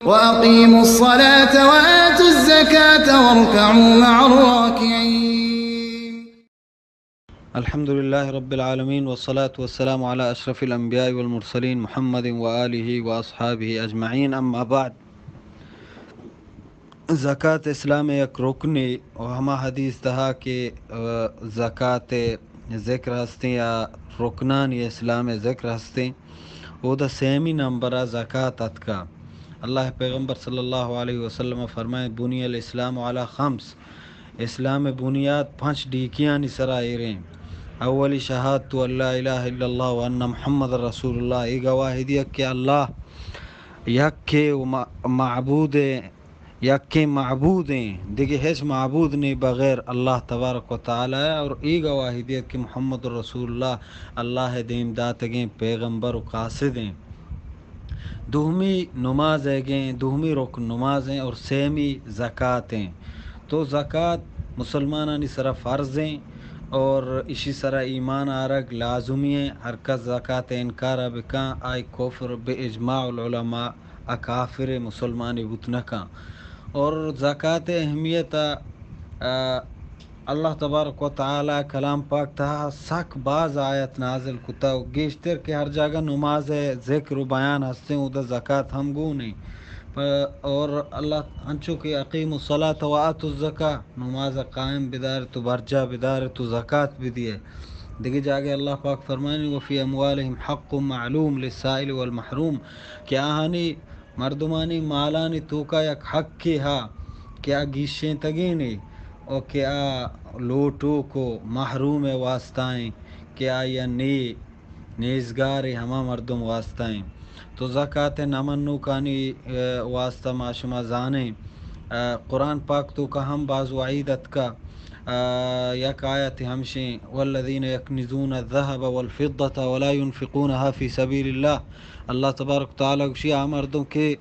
وأقيموا الصلاة وآتوا الزكاة واركعوا مع الراكعين. الحمد لله رب العالمين والصلاة والسلام على أشرف الأنبياء والمرسلين محمد وآله وأصحابه أجمعين. أما بعد، زکوٰۃ اسلام ایک رکنی اور ہما حدیث تہا کہ زکوٰۃ ذکر ہستے یا رکنان یہ اسلام ذکر ہستے او دا سیمی نمبرہ زکوٰۃ اتکا. اللہ پیغمبر صلی اللہ علیہ وسلم فرمائے بنی الاسلام علی خمس، اسلام بنیاد 5 ڈیکیاں نسرا ایریں. اولی شہادت اللہ الہ الا اللہ وان محمد رسول اللہ، ای گواہی دیا کہ اللہ یک معبود ہیں دیکھے ہیچ معبود نہیں بغیر اللہ تبارک و تعالی ہے، اور ای گواہی دیا کہ محمد رسول اللہ اللہ دیم داتگیں پیغمبر و قاصد ہیں. دوہمی نماز ہیں، دوہمی رکن نماز ہیں، اور سیمی زکوٰۃ ہیں. تو زکوٰۃ مسلمانانی سرا فرض ہیں اور اسی طرح ایمان آرگ لازمی ہے. ہر کس زکوٰۃ انکار بکاں آئی کفر بے اجماع العلماء اکافر مسلمانی بتنکاں. اور زکوٰۃ اہمیت اللہ تبارک و تعالی کلام پاک تھا سک بعض آیت نازل کتا گیشتر کہ ہر جگہ نماز ذکر و بیان ہستے ہیں ادھر زکوٰۃ ہم گو نہیں. اور اللہ انچو کہ اقیم الصلاۃ و آتوا الزکاۃ، نماز قائم بدار تو برجا بدار تو زکوٰۃ بھی دیے. دیکھے جاگے اللہ پاک فرمائیں وفی اموالہم حق معلوم للسائل والمحروم، کہ آہانی مردمانی مالانی توکا یک حق کی ہا کیا گیشیں تگینی اور کیا لوٹو کو محروم واسطائیں کیا یا نیزگار ہما مردم واسطائیں. تو زکوٰۃ نمنو کانی واسطہ معاشمہ زانیں. قرآن پاک تو کا ہم باز وعیدت کا یک آیت ہمشیں والذین یکنزون الذهب والفضة ولا ينفقونها في سبیل اللہ. اللہ تبارک تعالیٰ گوشی مردوں کے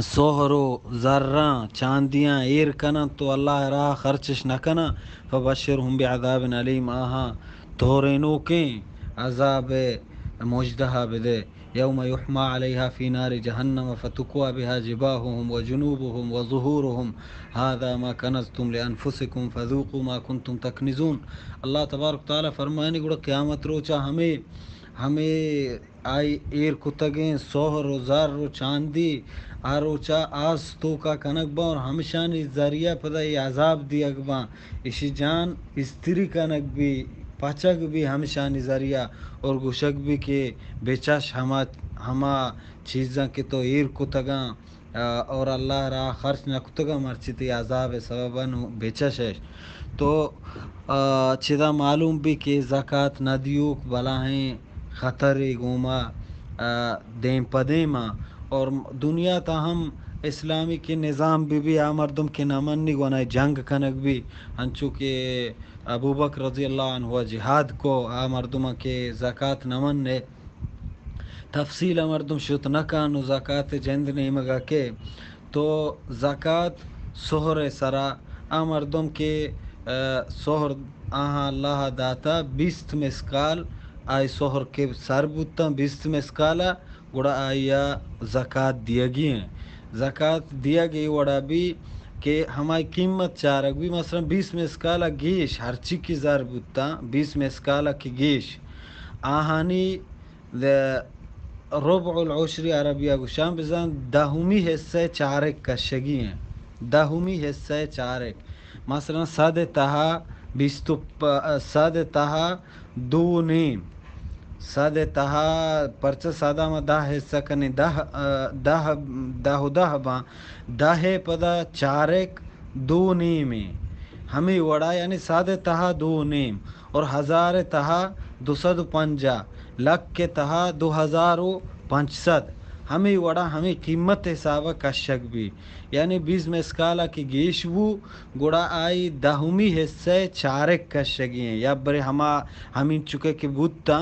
سوہر و ذراں چاندیاں ایر کنا تو اللہ راہ خرچش نہ کنا فبشرہم بعذاب علیم، آہاں تورینو کے عذاب مجدہ بدے. یوم یحما علیہا فی نار جہنم فتکوى بها جباہہم وجنوبہم وظہورہم ھذا ما کنزتم لانفسکم فذوقوا ما کنتم تکنزون. اللہ تبارک تعالیٰ فرمائنی گوڑا قیامت روچا ہمیں آئی ایر کتگیں سوہر و زر و چاندی آروچا آس تو کا کنک با اور ہمشانی ذریعہ پدا یہ عذاب دیگ با اسی جان استری کنک بھی پچک بھی ہمشانی ذریعہ اور گشک بھی کہ بیچش ہما چیزاں کہ تو ایر کتگاں اور اللہ را خرچ نہ کتگاں مرچتی عذاب سبباً بیچش ہے. تو چدا معلوم بھی کہ زکوٰۃ نہ دیوک بلاہیں خطر گوما دیم پدیما. اور دنیا تا ہم اسلامی کے نظام بھی مردم کے نامنی گونائے جنگ کنک بھی ہنچو کہ ابو بکر رضی اللہ عنہ جہاد کو مردم کے زکوٰۃ نمن نے تفصیل مردم شت نکان و زکوٰۃ جند نیمگا کے. تو زکوٰۃ سہر سرا مردم کے سہر آہاں اللہ داتا 20 مسکال آئی سہر کے سر بوتا 20 مسکالا گوڑا آیا زکوٰۃ دیا گی ہیں. زکوٰۃ دیا گئی وڑا بھی کہ ہماری قیمت چارک بھی مثلا 20 مسکالا گیش ہر چی کی زر بوتا 20 مسکالا کی گیش آہانی ربع العشری عربیہ گوشان بزن دہمی حصہ چارک کشگی ہیں. دہمی حصہ چارک مثلا صد تہا 2 نیم صد تہا پرچہ سادہ میں 10 حصہ کنی 10 باں 10 پدا چارک 2 نیم ہمیں وڑا یعنی سادہ تہا 2 نیم اور 1000 تہا 250 لکھ کے تہا 2500 ہمیں وڑا ہمیں قیمت حسابہ کشک بھی یعنی 20 مسکالہ کی گیش وہ گوڑا آئی دہمی حصہ چارک کشگی ہیں. یا برے ہمیں چکے کہ بودتا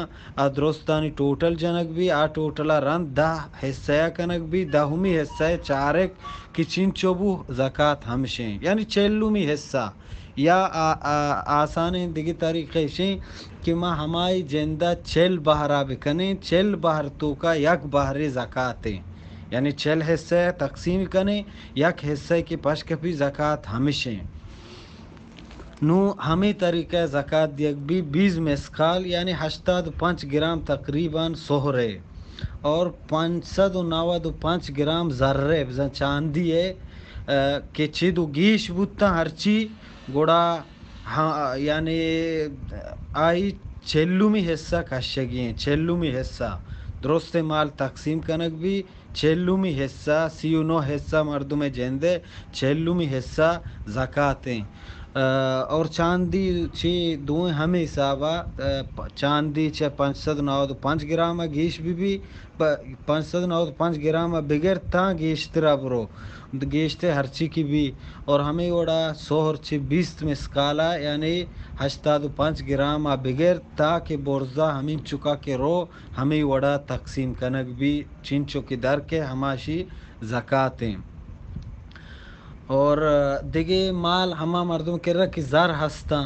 درستانی ٹوٹل جنک بھی ٹوٹلہ رند 10 حصہ کنک بھی دہمی حصہ چارک کی چنچو بو زکوٰۃ ہمشیں یعنی 40 حصہ. یا آسانی دیگی طریقے سے کہ ما ہمائی جندہ 40 بہرہ بکنے 40 بہر تو کا یک بہر زکوٰۃ یعنی 40 حصے تقسیم کنے یک حصے کی پشکپی زکاة ہمیشہ نو ہمیں طریقہ زکاة دیگ بھی 20 مسقال یعنی 85 گرام تقریباً سہرے اور 595 گرام ذرے بزن چاندی ہے کہ چیدو گیش بودتا ہرچی گوڑا یعنی آئی 40 حصہ کشگی ہیں 40 حصہ درست مال تقسیم کنک بھی 40 حصہ 39 حصہ مردم جندے 40 حصہ زکاة ہیں اور چاندی چی دوئیں ہمیں حسابہ چاندی چھ 595 گرام گیش بھی 595 گرام بغیر تا گیشترا برو گیشتے ہرچی کی بھی اور ہمیں وڑا سوہر چھ 20 مسقالہ یعنی 85 گرام بغیر تا کہ بورزا ہمیں چکا کے رو ہمیں وڑا تقسیم کنک بھی چنچو کی در کے ہماشی زکاة ہیں اور دیگے مال ہما مردم کر رہا کہ زر ہستاں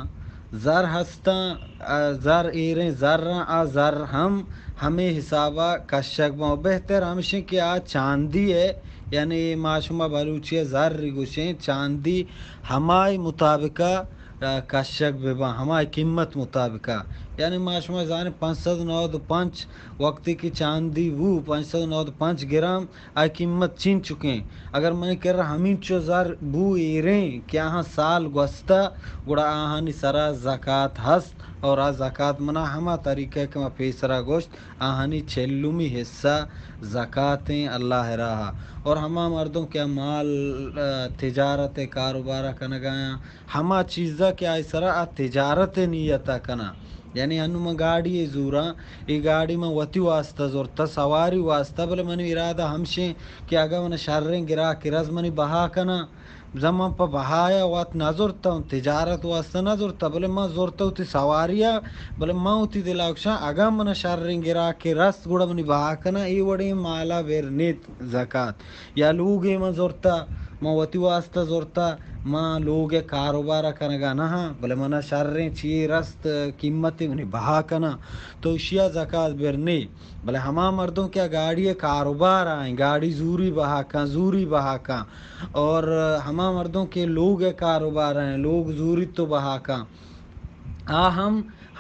زر ایریں زر ہم ہمیں حسابہ کشک باں بہتر ہمشہ کہ آ چاندی ہے یعنی معشومہ بلوچی زر گوشیں چاندی ہمائی مطابقہ کشک ببا ہمائی قیمت مطابقہ یعنی معشومہ زانے 595 وقتی کی چاندی وہ 595 گرام آئی قیمت چین چکیں اگر میں کہہ رہا ہمیں چو زر بو ایریں کہ آہاں سال گوستا گوڑا آہانی سرا زکاة ہست اور آ زکاة منا ہما طریقہ کہ میں پیسرا گوشت آہانی 40 حصہ زکاة ہیں اللہ راہا اور ہما مردوں کے مال تجارت کاروبارہ کنگایا ہما چیزہ کہ آئی سرا تجارت نیتا کنا یعنی ہنو گاڑی زورا ای گاڑی میں وتی واسطہ زورتا سواری واسطہ بلے منی ارادہ ہمشیں کہ اگا من شرریں گرا کی رز منی بہا کنا زمان پا بہایا وات نہ زورتا ہوں تجارت واسطہ نہ زورتا بلے میں زورتا ہوتی سواریا بلے میں ہوتی دلاکشاں اگا من شرریں گرا کی رز گوڑا منی بہا کنا ای وڑی مالا بیرنیت زکاة یا لوگی میں زورتا میں وتی واسطہ زورتا ماں لوگ کاروبارہ کنگا نہ بلے منہ شرریں چی رست قیمتی منی بہا کنا تو اشیاء زکاة برنی بلے ہما مردوں کیا گاڑی کاروبار آئیں گاڑی زوری بہا کن اور ہما مردوں کے لوگ کاروبار آئیں لوگ زوری تو بہا کن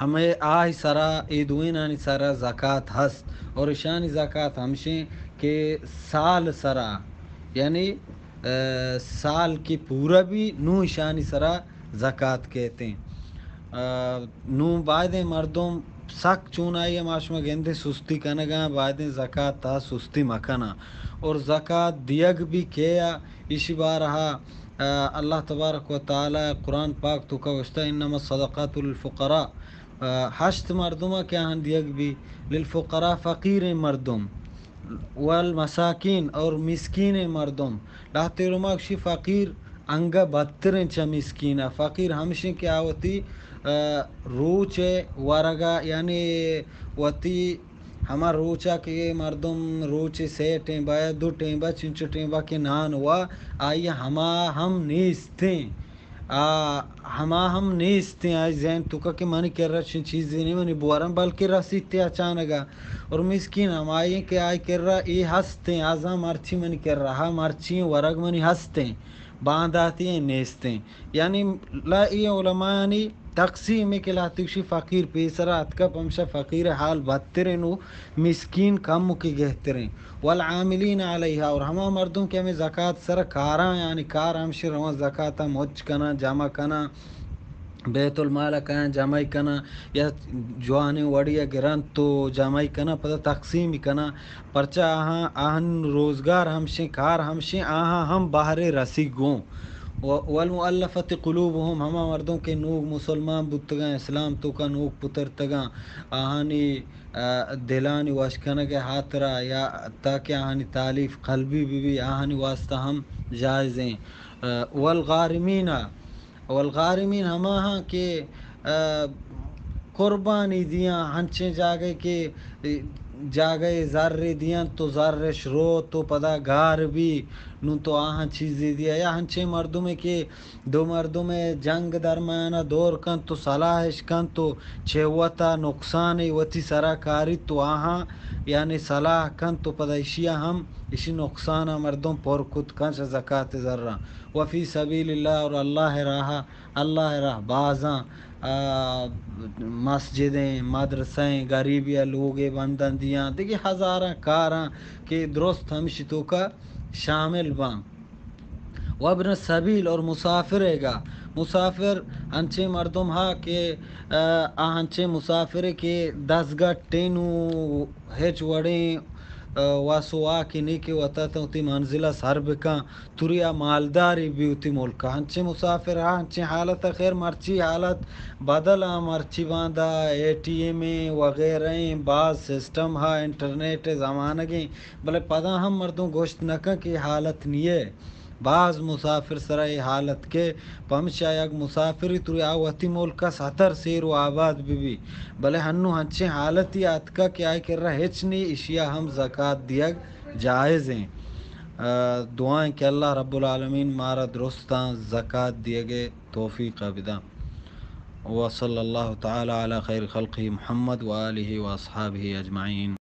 ہمیں آئی سرا ایدوینانی سرا زکاة ہست اور اشانی زکاة ہمشیں کہ سال سرا یعنی سال کی پورا بھی نو اشانی سرا زکاة کہتے ہیں نو بعد مردم سک چون آئی معاشمہ گندے سستی کنگا بعد زکاة تا سستی مکنا اور زکاة دیگ بھی کیا اسی بارہا اللہ تبارک و تعالی قرآن پاک تو کوشتا انما الصدقات للفقراء 8 مردمہ کیا ہن دیگ بھی للفقراء فقیر مردم والمساکین اور مسکین مردم لاتے علماء کشی فقیر انگا بدترین چا مسکینہ فقیر ہمشن کی آوتی روچ ورگا یعنی وتی ہما روچا کے مردم روچ 3 ٹیمبا 2 ٹیمبا 5 ٹیمبا کے نان ہوا آئی ہما ہم نیستیں آئی ذہن تو کہ منی کر رہا چن چیزیں نہیں منی بوارم بلکہ رسیتے اچانگا اور مسکین ہم آئی کہ آئی کر رہا ای ہستیں آزا مرچی منی کر رہا مرچی ورگ منی ہستیں بانداتی ہیں نیستیں یعنی لا ای علماء یعنی تقسیم کے لاتوشی فقیر پیسرا اتکا پمشا فقیر حال بدترینو مسکین کم کی گہترین والعاملین علیہا اور ہما مردوں کے ہمیں زکاة سر کاراں یعنی کار ہمشی رواں زکاة مچ کنا جمع کنا بیت المال کنا جمع کنا یا جوانی وڑیا گران تو جمع کنا پتہ تقسیم کنا پرچا آہن روزگار ہمشی کار ہمشی ہم باہر رسی گوں والمؤلفت قلوبهم ہما مردوں کے نوگ مسلمان بتگاں اسلام تو کا نوگ پتر تگاں آہانی دلانی وشکنگ ہاترا یا تاکہ آہانی تالیف قلبی بھی آہانی واسطہ ہم جائز ہیں والغارمین ہما ہاں کہ قربانی دیاں ہنچے جاگے کہ جاگے ذرے دیاں تو ذرے شروع تو پدا گار بھی نو تو آہاں چیزی دیا یا ہنچے مردوں میں کہ 2 مردوں میں جنگ درمیانہ دور کن تو صلاحش کن تو چھوتا نقصان وتی سرا کاری تو آہاں یعنی صلاح کن تو پدا اشیاء ہم اسی نقصان مردوں پر کت کنچ زکات ذرہ وفی سبیل اللہ اور اللہ راہ بازاں مسجدیں مدرسیں غریبیہ لوگ بندن دیاں دیکھیں ہزاراں کاراں کہ درست ہمشی تو کا شامل باں وابن سبیل اور مسافر گا مسافر انچے مردم ہا کہ ہنچے مسافر کے 10 گٹینو ہیچ وڑیں واسوا کی نہیں کہ وطا تو تی منزلہ سر بکاں تریا مالداری بیوتی ملکا ہنچے مسافر ہاں ہنچے حالت خیر مرچی حالت بدل مرچی باندھا اے ٹی ایم وغیرہ بعض سسٹم ہا انٹرنیٹ زمانہ گیں بلے پدا ہم مردوں گوشت نکا کی حالت نہیں ہے بعض مسافر سرائی حالت کے پمشا یک مسافری تو آوتی ملکا 70 سیر و آباد بھی بلے ہنو ہنچے حالتی آتکا کہ آئی کر رہا ہچ نہیں اشیاء ہم زکاة دیگ جائز ہیں دعائیں کہ اللہ رب العالمین مارا درستان زکاة دیگے توفیق بدا وصلی اللہ تعالی علی خیر خلقہ محمد وآلہ واصحابہ اجمعین.